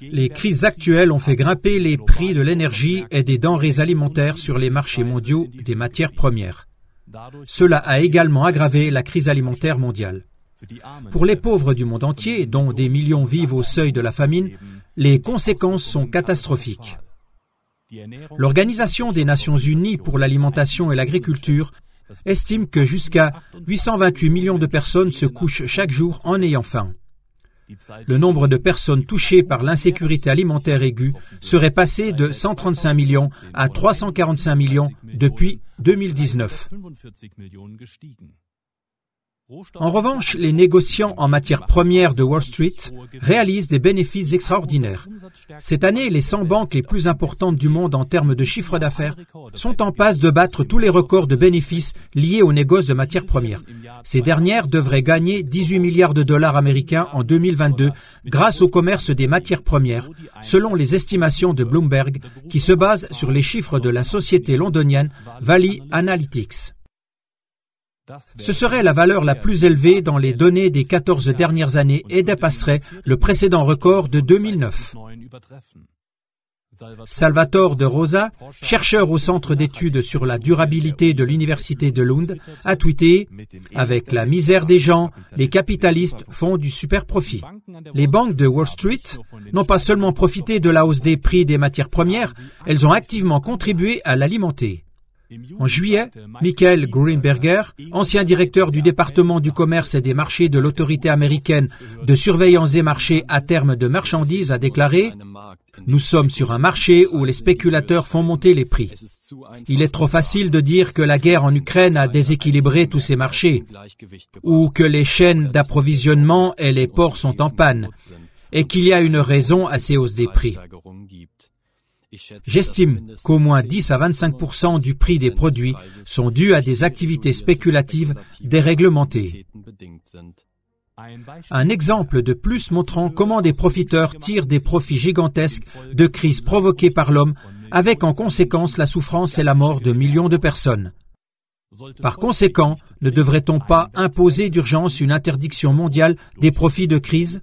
Les crises actuelles ont fait grimper les prix de l'énergie et des denrées alimentaires sur les marchés mondiaux des matières premières. Cela a également aggravé la crise alimentaire mondiale. Pour les pauvres du monde entier, dont des millions vivent au seuil de la famine, les conséquences sont catastrophiques. L'Organisation des Nations Unies pour l'alimentation et l'agriculture estime que jusqu'à 828 millions de personnes se couchent chaque jour en ayant faim. Le nombre de personnes touchées par l'insécurité alimentaire aiguë serait passé de 135 millions à 345 millions depuis 2019. En revanche, les négociants en matières premières de Wall Street réalisent des bénéfices extraordinaires. Cette année, les 100 banques les plus importantes du monde en termes de chiffre d'affaires sont en passe de battre tous les records de bénéfices liés aux négoces de matières premières. Ces dernières devraient gagner 18 milliards de dollars américains en 2022 grâce au commerce des matières premières, selon les estimations de Bloomberg, qui se basent sur les chiffres de la société londonienne Valley Analytics. Ce serait la valeur la plus élevée dans les données des 14 dernières années et dépasserait le précédent record de 2009. Salvatore De Rosa, chercheur au Centre d'études sur la durabilité de l'Université de Lund, a tweeté « Avec la misère des gens, les capitalistes font du super profit ». Les banques de Wall Street n'ont pas seulement profité de la hausse des prix des matières premières, elles ont activement contribué à l'alimenter. En juillet, Michael Greenberger, ancien directeur du département du commerce et des marchés de l'autorité américaine de surveillance des marchés à terme de marchandises, a déclaré « Nous sommes sur un marché où les spéculateurs font monter les prix. Il est trop facile de dire que la guerre en Ukraine a déséquilibré tous ces marchés, ou que les chaînes d'approvisionnement et les ports sont en panne, et qu'il y a une raison à ces hausses des prix. J'estime qu'au moins 10 à 25% du prix des produits sont dus à des activités spéculatives déréglementées. » Un exemple de plus montrant comment des profiteurs tirent des profits gigantesques de crises provoquées par l'homme, avec en conséquence la souffrance et la mort de millions de personnes. Par conséquent, ne devrait-on pas imposer d'urgence une interdiction mondiale des profits de crise ?